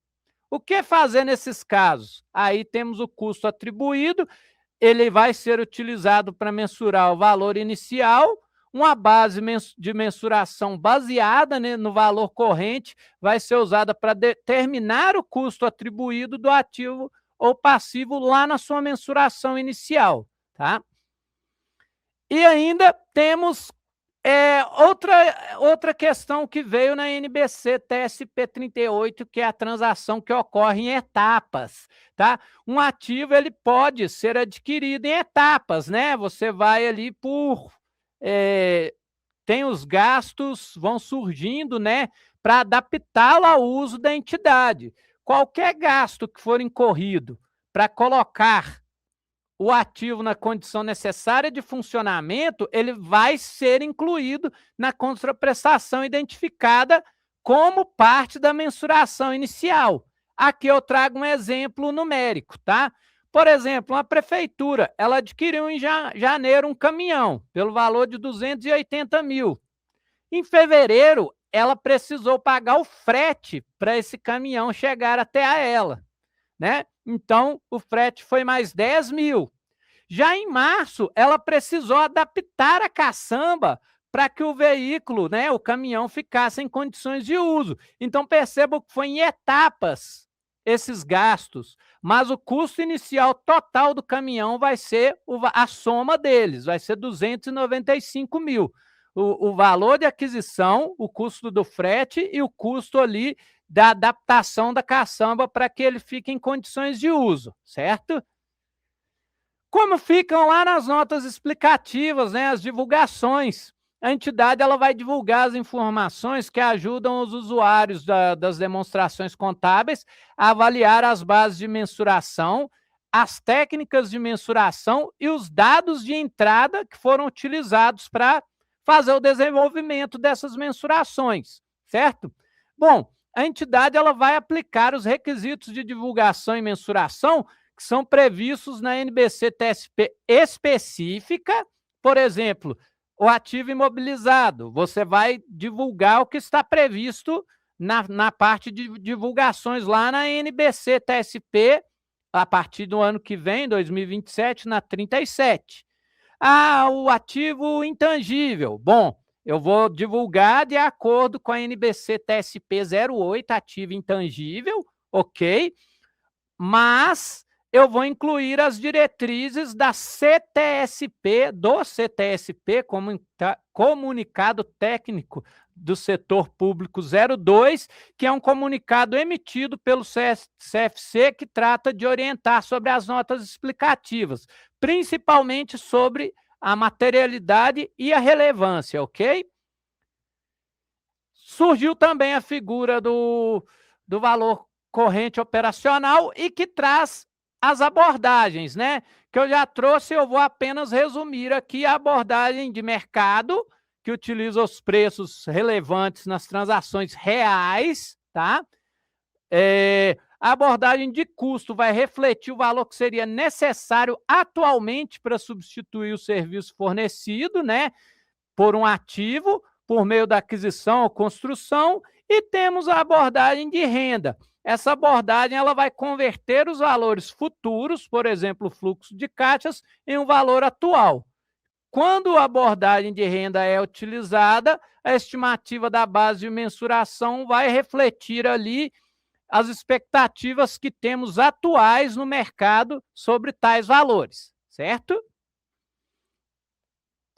O que fazer nesses casos? Aí temos o custo atribuído, ele vai ser utilizado para mensurar o valor inicial, uma base de mensuração baseada, né, no valor corrente vai ser usada para determinar o custo atribuído do ativo ou passivo lá na sua mensuração inicial, tá? E ainda temos outra questão que veio na NBC TSP 38, que é a transação que ocorre em etapas, tá? Um ativo ele pode ser adquirido em etapas, né? Você vai ali tem os gastos, vão surgindo, né? Para adaptá-lo ao uso da entidade. Qualquer gasto que for incorrido para colocar o ativo na condição necessária de funcionamento, ele vai ser incluído na contraprestação identificada como parte da mensuração inicial. Aqui eu trago um exemplo numérico, tá? Por exemplo, uma prefeitura, ela adquiriu em janeiro um caminhão pelo valor de 280 mil. Em fevereiro, ela precisou pagar o frete para esse caminhão chegar até a ela, né? Então, o frete foi mais 10 mil. Já em março, ela precisou adaptar a caçamba para que o veículo, né, o caminhão, ficasse em condições de uso. Então, percebam que foi em etapas esses gastos, mas o custo inicial total do caminhão vai ser a soma deles, vai ser 295 mil. O valor de aquisição, o custo do frete e o custo ali da adaptação da caçamba para que ele fique em condições de uso, certo? Como ficam lá nas notas explicativas, né, as divulgações, a entidade ela vai divulgar as informações que ajudam os usuários das demonstrações contábeis a avaliar as bases de mensuração, as técnicas de mensuração e os dados de entrada que foram utilizados para fazer o desenvolvimento dessas mensurações, certo? Bom, a entidade ela vai aplicar os requisitos de divulgação e mensuração que são previstos na NBC TSP específica. Por exemplo, o ativo imobilizado, você vai divulgar o que está previsto na parte de divulgações lá na NBC TSP, a partir do ano que vem, 2027, na 37. O ativo intangível. Bom, eu vou divulgar de acordo com a NBC TSP 08, ativo intangível, ok? Mas eu vou incluir as diretrizes da CTSP, do CTSP, Comunicado Técnico do Setor Público 02, que é um comunicado emitido pelo CFC que trata de orientar sobre as notas explicativas, principalmente sobre a materialidade e a relevância, ok? Surgiu também a figura do valor corrente operacional e que traz as abordagens, né? Que eu já trouxe, eu vou apenas resumir aqui a abordagem de mercado, que utiliza os preços relevantes nas transações reais, tá? A abordagem de custo vai refletir o valor que seria necessário atualmente para substituir o serviço fornecido, né, por um ativo, por meio da aquisição ou construção, e temos a abordagem de renda. Essa abordagem ela vai converter os valores futuros, por exemplo, o fluxo de caixas, em um valor atual. Quando a abordagem de renda é utilizada, a estimativa da base de mensuração vai refletir ali as expectativas que temos atuais no mercado sobre tais valores, certo?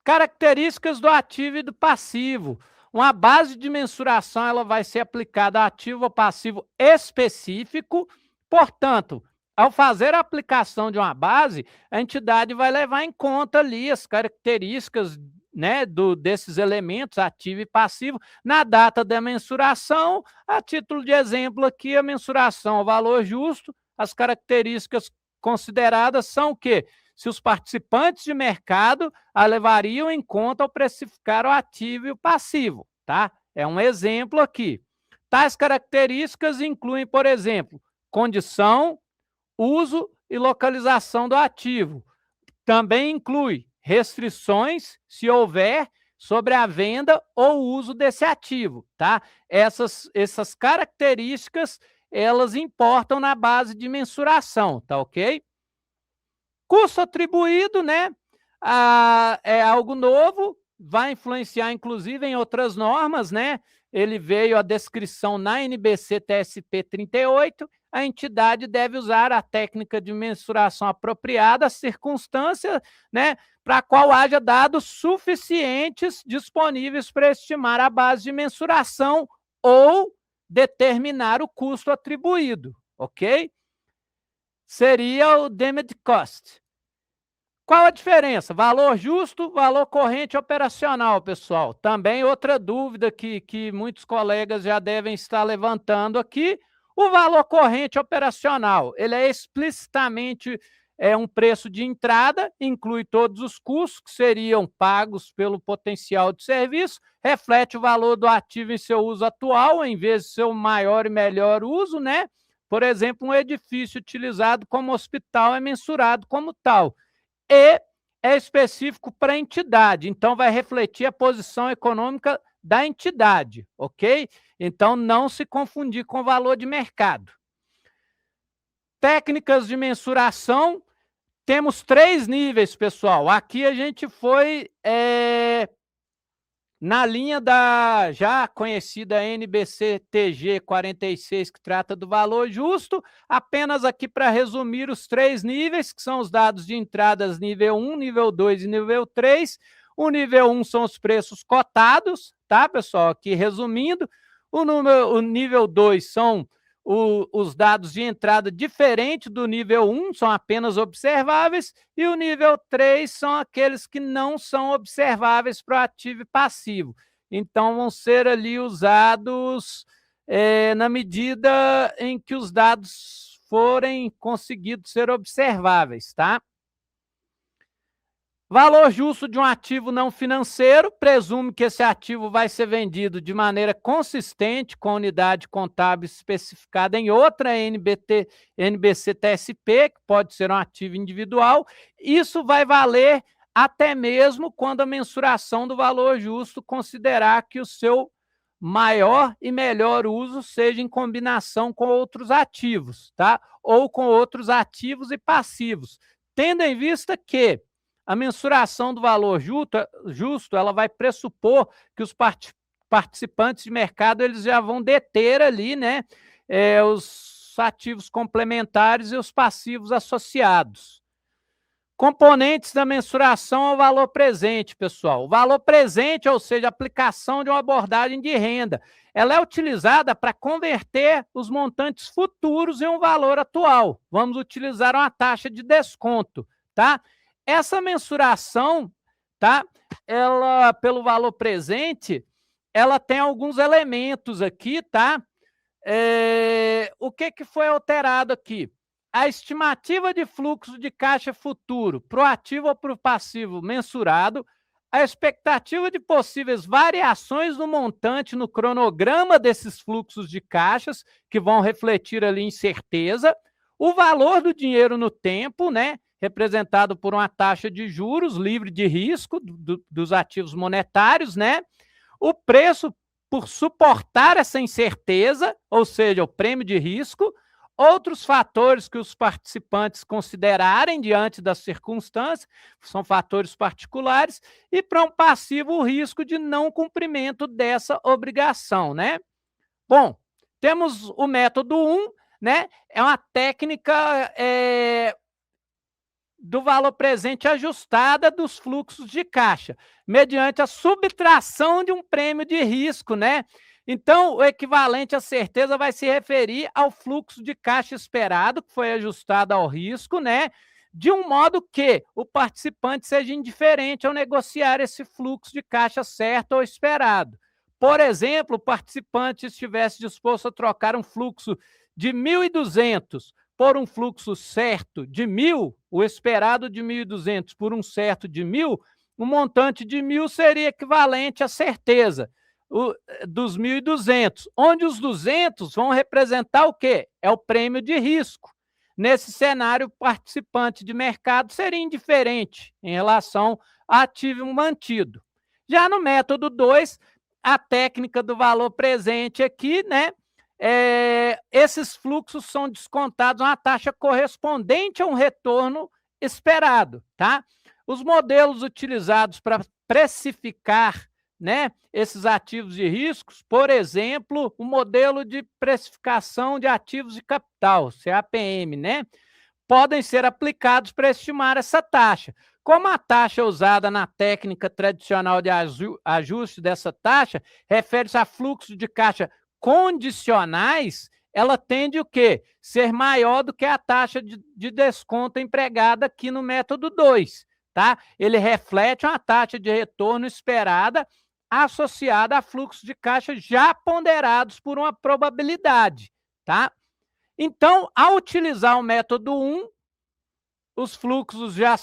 Características do ativo e do passivo. Uma base de mensuração ela vai ser aplicada a ativo ou passivo específico, portanto, ao fazer a aplicação de uma base, a entidade vai levar em conta ali as características né, desses elementos, ativo e passivo, na data da mensuração. A título de exemplo aqui, a mensuração ao valor justo, as características consideradas são o quê? Se os participantes de mercado a levariam em conta ao precificar o ativo e o passivo, tá? É um exemplo aqui. Tais características incluem, por exemplo, condição, uso e localização do ativo. Também inclui restrições, se houver, sobre a venda ou uso desse ativo, tá? Essas características, elas importam na base de mensuração, tá ok? Custo atribuído, né? É algo novo, vai influenciar, inclusive, em outras normas, né? Ele veio a descrição na NBC TSP 38, a entidade deve usar a técnica de mensuração apropriada às circunstâncias, né, para a qual haja dados suficientes disponíveis para estimar a base de mensuração ou determinar o custo atribuído, ok? Seria o Demed Cost. Qual a diferença? Valor justo, valor corrente operacional, pessoal. Também outra dúvida que muitos colegas já devem estar levantando aqui. O valor corrente operacional, ele é explicitamente um preço de entrada, inclui todos os custos que seriam pagos pelo potencial de serviço, reflete o valor do ativo em seu uso atual, em vez de seu maior e melhor uso, né? Por exemplo, um edifício utilizado como hospital é mensurado como tal. E é específico para a entidade, então vai refletir a posição econômica da entidade, ok? Então, não se confundir com o valor de mercado. Técnicas de mensuração, temos 3 níveis, pessoal. Aqui a gente foi na linha da já conhecida NBC-TG 46, que trata do valor justo, apenas aqui para resumir os 3 níveis, que são os dados de entradas nível 1, nível 2 e nível 3. O nível 1 são os preços cotados, tá, pessoal? Aqui resumindo, o nível 2 são os dados de entrada diferente do nível 1, são apenas observáveis, e o nível 3 são aqueles que não são observáveis para o ativo e passivo. Então, vão ser ali usados na medida em que os dados forem conseguidos ser observáveis, tá? Valor justo de um ativo não financeiro, presume que esse ativo vai ser vendido de maneira consistente com a unidade contábil especificada em outra NBC-TSP, que pode ser um ativo individual. Isso vai valer até mesmo quando a mensuração do valor justo considerar que o seu maior e melhor uso seja em combinação com outros ativos, tá? Ou com outros ativos e passivos, tendo em vista que a mensuração do valor justo, ela vai pressupor que os participantes de mercado eles já vão deter ali, né, os ativos complementares e os passivos associados. Componentes da mensuração ao valor presente, pessoal. O valor presente, ou seja, a aplicação de uma abordagem de renda, ela é utilizada para converter os montantes futuros em um valor atual. Vamos utilizar uma taxa de desconto, tá? Essa mensuração, tá? Ela, pelo valor presente, ela tem alguns elementos aqui, tá? O que foi alterado aqui? A estimativa de fluxo de caixa futuro para o ativo ou para o passivo mensurado, a expectativa de possíveis variações no montante no cronograma desses fluxos de caixas, que vão refletir ali incerteza, o valor do dinheiro no tempo, né? Representado por uma taxa de juros livre de risco dos ativos monetários, né? O preço por suportar essa incerteza, ou seja, o prêmio de risco, outros fatores que os participantes considerarem diante das circunstâncias, são fatores particulares, e para um passivo o risco de não cumprimento dessa obrigação, né? Bom, temos o método 1, né? É uma técnica do valor presente ajustada dos fluxos de caixa, mediante a subtração de um prêmio de risco, né? Então, o equivalente à certeza vai se referir ao fluxo de caixa esperado, que foi ajustado ao risco, né? de um modo que o participante seja indiferente ao negociar esse fluxo de caixa certo ou esperado. Por exemplo, o participante estivesse disposto a trocar um fluxo de 1.200 por um fluxo certo de 1.000, o esperado de 1.200 por um certo de 1.000, o montante de 1.000 seria equivalente à certeza dos 1.200, onde os 200 vão representar o quê? É o prêmio de risco. Nesse cenário, o participante de mercado seria indiferente em relação ao ativo mantido. Já no método 2, a técnica do valor presente aqui, né? Esses fluxos são descontados uma taxa correspondente a um retorno esperado, tá? Os modelos utilizados para precificar, né, esses ativos de riscos, por exemplo, o modelo de precificação de ativos de capital, CAPM, né, podem ser aplicados para estimar essa taxa. Como a taxa usada na técnica tradicional de ajuste dessa taxa refere-se a fluxo de caixa condicionais, ela tende o quê? Ser maior do que a taxa de desconto empregada aqui no método 2, tá? Ele reflete uma taxa de retorno esperada associada a fluxos de caixa já ponderados por uma probabilidade, tá? Então, ao utilizar o método 1, os fluxos já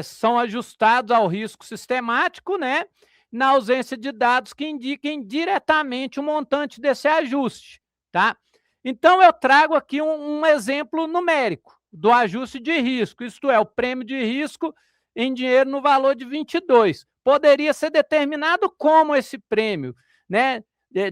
são ajustados ao risco sistemático, né? Na ausência de dados que indiquem diretamente o montante desse ajuste, tá? Então, eu trago aqui um exemplo numérico do ajuste de risco, isto é, o prêmio de risco em dinheiro no valor de 22. Poderia ser determinado como esse prêmio, né,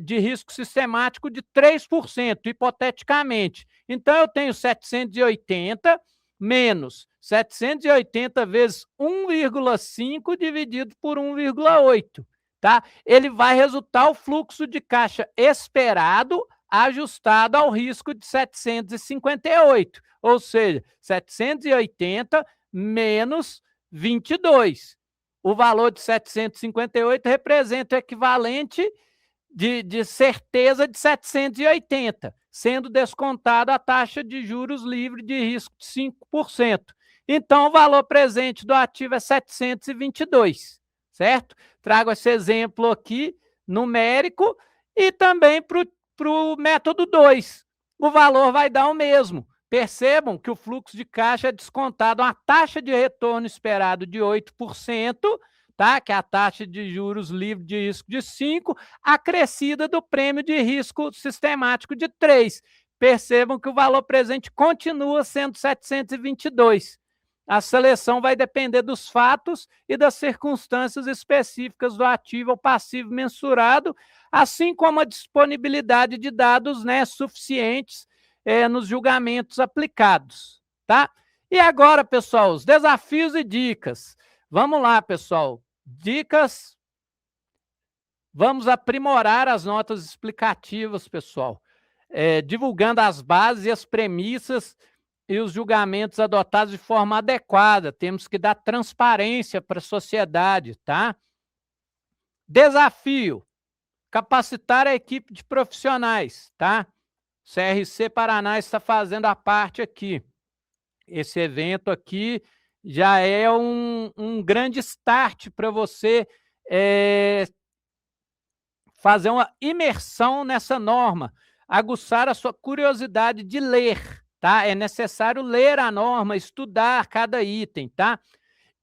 de risco sistemático de 3%, hipoteticamente. Então, eu tenho 780 menos 780 vezes 1,5 dividido por 1,8, tá? Ele vai resultar o fluxo de caixa esperado ajustado ao risco de 758, ou seja, 780 menos 22. O valor de 758 representa o equivalente de certeza de 780, sendo descontada a taxa de juros livre de risco de 5%. Então, o valor presente do ativo é 722, certo? Trago esse exemplo aqui, numérico, e também para o método 2. O valor vai dar o mesmo. Percebam que o fluxo de caixa é descontado uma taxa de retorno esperado de 8%, tá? Que é a taxa de juros livre de risco de 5%, acrescida do prêmio de risco sistemático de 3%. Percebam que o valor presente continua sendo 722. A seleção vai depender dos fatos e das circunstâncias específicas do ativo ou passivo mensurado, assim como a disponibilidade de dados, né, suficientes nos julgamentos aplicados, tá? E agora, pessoal, os desafios e dicas. Vamos lá, pessoal. Dicas. Vamos aprimorar as notas explicativas, pessoal. Divulgando as bases e as premissas e os julgamentos adotados de forma adequada. Temos que dar transparência para a sociedade, tá? Desafio: capacitar a equipe de profissionais, tá? CRC Paraná está fazendo a parte aqui. Esse evento aqui já é um grande start para você fazer uma imersão nessa norma, aguçar a sua curiosidade de ler, tá? É necessário ler a norma, estudar cada item, tá?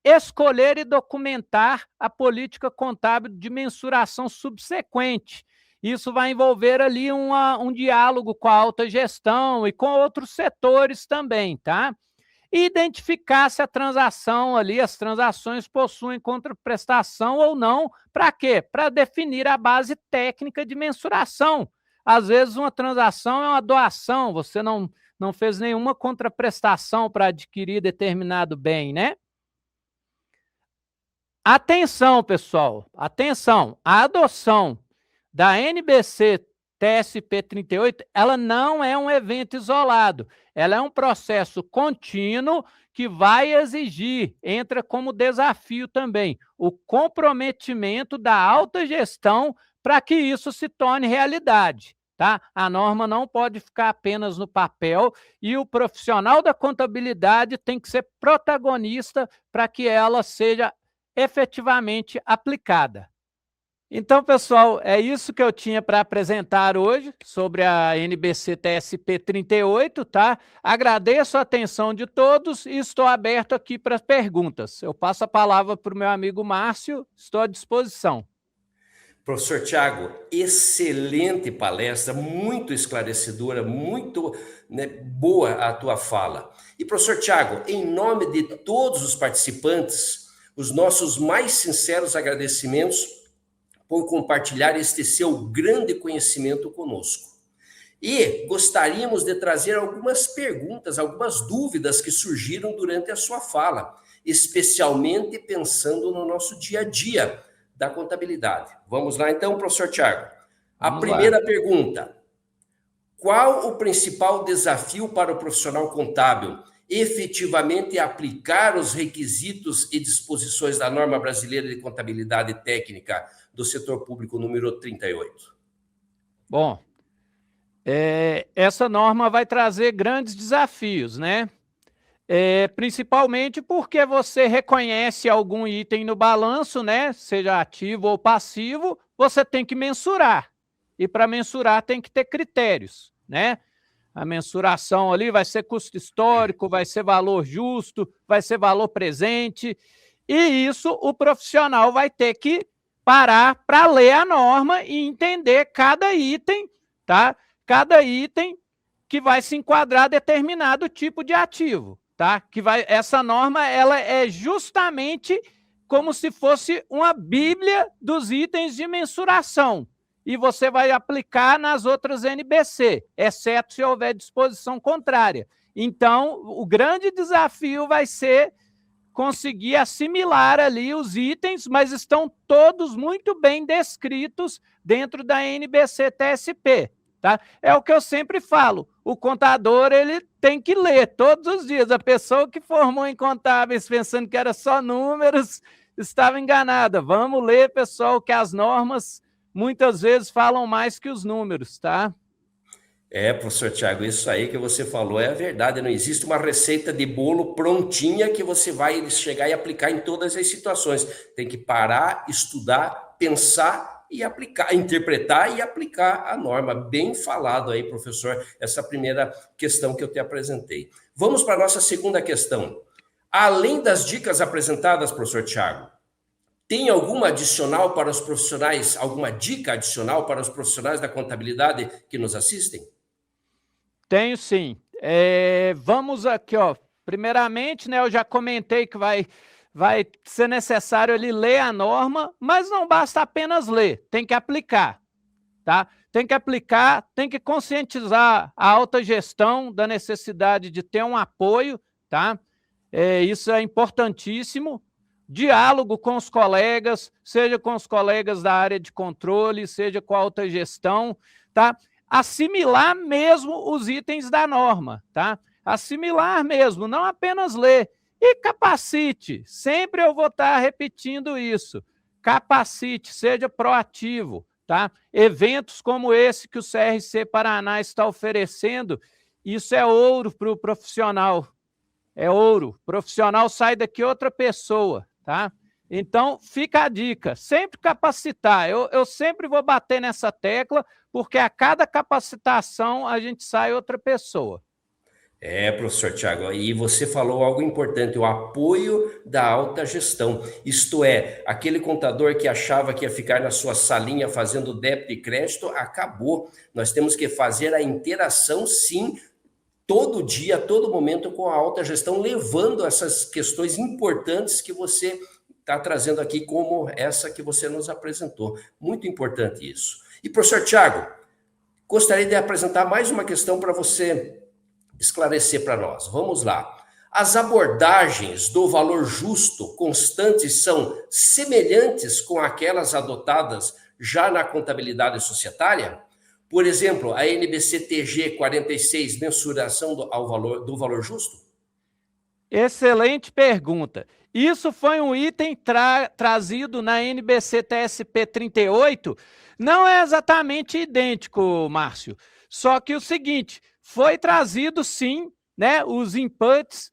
Escolher e documentar a política contábil de mensuração subsequente. Isso vai envolver ali um diálogo com a alta gestão e com outros setores também, tá? E identificar se a transação ali, as transações possuem contraprestação ou não. Para quê? Para definir a base técnica de mensuração. Às vezes uma transação é uma doação, você não fez nenhuma contraprestação para adquirir determinado bem, né? Atenção, pessoal, atenção, a adoção da NBC TSP 38, ela não é um evento isolado, ela é um processo contínuo que vai exigir, entra como desafio também, o comprometimento da alta gestão para que isso se torne realidade, tá? A norma não pode ficar apenas no papel e o profissional da contabilidade tem que ser protagonista para que ela seja efetivamente aplicada. Então, pessoal, é isso que eu tinha para apresentar hoje sobre a NBC TSP 38, tá? Agradeço a atenção de todos e estou aberto aqui para perguntas. Eu passo a palavra para o meu amigo Márcio, estou à disposição. Professor Tiago, excelente palestra, muito esclarecedora, muito, né, boa a tua fala. E, professor Tiago, em nome de todos os participantes, os nossos mais sinceros agradecimentos por compartilhar este seu grande conhecimento conosco. E gostaríamos de trazer algumas perguntas, algumas dúvidas que surgiram durante a sua fala, especialmente pensando no nosso dia a dia da contabilidade. Vamos lá então, professor Tiago. A primeira pergunta: qual o principal desafio para o profissional contábil? Efetivamente aplicar os requisitos e disposições da norma brasileira de contabilidade técnica do setor público número 38? Bom, essa norma vai trazer grandes desafios, né? Principalmente porque você reconhece algum item no balanço, né? Seja ativo ou passivo, você tem que mensurar. E para mensurar tem que ter critérios, né? A mensuração ali vai ser custo histórico, vai ser valor justo, vai ser valor presente, e isso o profissional vai ter que parar para ler a norma e entender cada item, tá? Cada item que vai se enquadrar a determinado tipo de ativo, tá? Essa norma ela é justamente como se fosse uma bíblia dos itens de mensuração. E você vai aplicar nas outras NBC, exceto se houver disposição contrária. Então, o grande desafio vai ser conseguir assimilar ali os itens, mas estão todos muito bem descritos dentro da NBC TSP. Tá? É o que eu sempre falo, o contador ele tem que ler todos os dias. A pessoa que formou em contábeis pensando que era só números, estava enganada. Vamos ler, pessoal, que as normas muitas vezes falam mais que os números, tá? Professor Tiago, isso aí que você falou é a verdade. Não existe uma receita de bolo prontinha que você vai chegar e aplicar em todas as situações. Tem que parar, estudar, pensar e aplicar, interpretar e aplicar a norma. Bem falado aí, professor, essa primeira questão que eu te apresentei. Vamos para a nossa segunda questão. Além das dicas apresentadas, professor Tiago, tem alguma adicional para os profissionais, alguma dica adicional para os profissionais da contabilidade que nos assistem? Tenho sim. Vamos aqui, ó. Primeiramente, né, eu já comentei que vai ser necessário ele ler a norma, mas não basta apenas ler, tem que aplicar, tá? Tem que aplicar, tem que conscientizar a alta gestão da necessidade de ter um apoio, tá? Isso é importantíssimo. Diálogo com os colegas, seja com os colegas da área de controle, seja com a alta gestão, tá? Assimilar mesmo os itens da norma, tá? Assimilar mesmo, não apenas ler. E capacite, sempre eu vou estar repetindo isso. Capacite, seja proativo, tá? Eventos como esse que o CRC Paraná está oferecendo, isso é ouro para o profissional. É ouro. O profissional sai daqui outra pessoa, tá? Então, fica a dica, sempre capacitar. Eu sempre vou bater nessa tecla, porque a cada capacitação a gente sai outra pessoa. Professor Tiago, e você falou algo importante, o apoio da alta gestão. Isto é, aquele contador que achava que ia ficar na sua salinha fazendo débito e crédito, acabou. Nós temos que fazer a interação, sim, todo dia, a todo momento com a alta gestão, levando essas questões importantes que você está trazendo aqui, como essa que você nos apresentou. Muito importante isso. E, professor Tiago, gostaria de apresentar mais uma questão para você esclarecer para nós. Vamos lá. As abordagens do valor justo constante são semelhantes com aquelas adotadas já na contabilidade societária? Por exemplo, a NBC-TG 46, mensuração do valor justo? Excelente pergunta. Isso foi um item trazido na NBC-TSP 38 Não é exatamente idêntico, Márcio. Só que o seguinte, foi trazido sim, né, os inputs,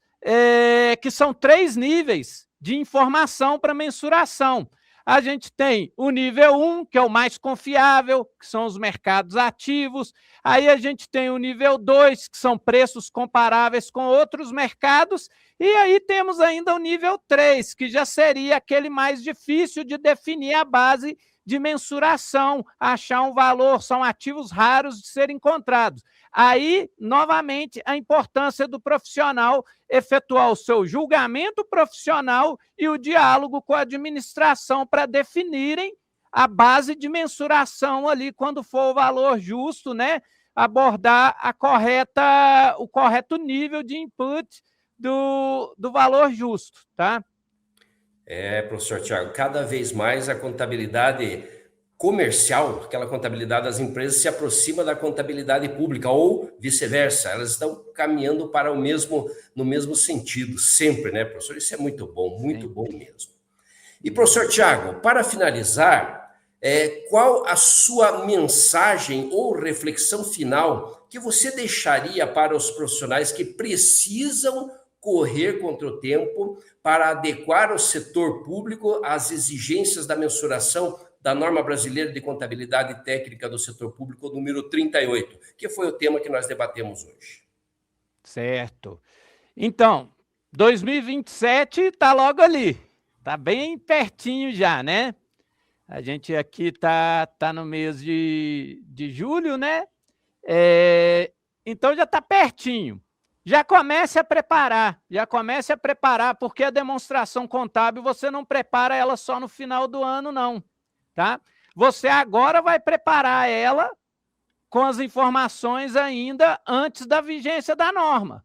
que são 3 níveis de informação para mensuração. A gente tem o nível 1, que é o mais confiável, que são os mercados ativos. Aí a gente tem o nível 2, que são preços comparáveis com outros mercados. E aí temos ainda o nível 3, que já seria aquele mais difícil de definir a base de mensuração, achar um valor, são ativos raros de serem encontrados. Aí, novamente, a importância do profissional efetuar o seu julgamento profissional e o diálogo com a administração para definirem a base de mensuração ali, quando for o valor justo, né? Abordar o correto nível de input do valor justo, tá? Professor Tiago, cada vez mais a contabilidade comercial, aquela contabilidade das empresas, se aproxima da contabilidade pública, ou vice-versa, elas estão caminhando para no mesmo sentido, sempre, né, professor? Isso é muito bom mesmo. E, professor Tiago, para finalizar, qual a sua mensagem ou reflexão final que você deixaria para os profissionais que precisam correr contra o tempo para adequar o setor público às exigências da mensuração da norma brasileira de contabilidade técnica do setor público, número 38, que foi o tema que nós debatemos hoje? Certo. Então, 2027 está logo ali, está bem pertinho já, né? A gente aqui tá no mês de julho, né? Então já está pertinho. Já comece a preparar, porque a demonstração contábil você não prepara ela só no final do ano, não, tá? Você agora vai preparar ela com as informações ainda antes da vigência da norma.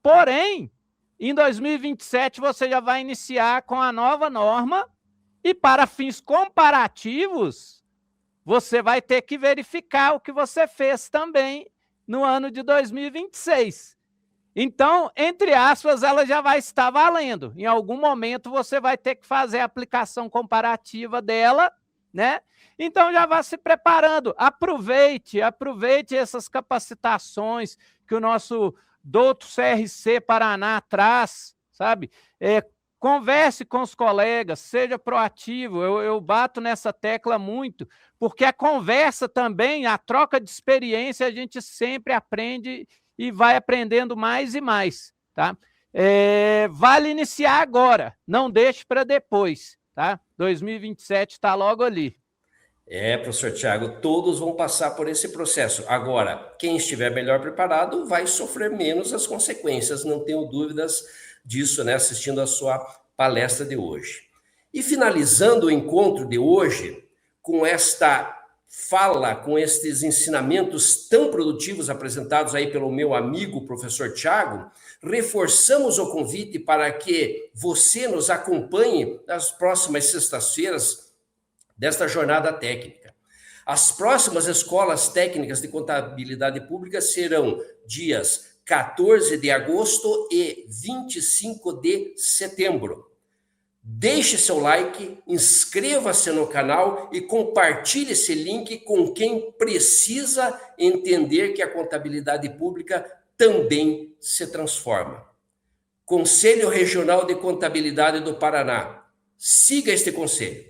Porém, em 2027 você já vai iniciar com a nova norma e, para fins comparativos, você vai ter que verificar o que você fez também no ano de 2026. Então, entre aspas, ela já vai estar valendo. Em algum momento você vai ter que fazer a aplicação comparativa dela, né? Então já vá se preparando. Aproveite essas capacitações que o nosso douto CRC Paraná traz, sabe? Converse com os colegas, seja proativo. Eu bato nessa tecla muito, porque a conversa também, a troca de experiência, a gente sempre aprende e vai aprendendo mais e mais, tá? Vale iniciar agora, não deixe para depois, tá? 2027 está logo ali. Professor Tiago, todos vão passar por esse processo. Agora, quem estiver melhor preparado vai sofrer menos as consequências, não tenho dúvidas disso, né, assistindo a sua palestra de hoje. E finalizando o encontro de hoje, com esta fala, com estes ensinamentos tão produtivos apresentados aí pelo meu amigo professor Tiago, reforçamos o convite para que você nos acompanhe nas próximas sextas-feiras desta jornada técnica. As próximas escolas técnicas de contabilidade pública serão dias 14 de agosto e 25 de setembro. Deixe seu like, inscreva-se no canal e compartilhe esse link com quem precisa entender que a contabilidade pública também se transforma. Conselho Regional de Contabilidade do Paraná. Siga este conselho.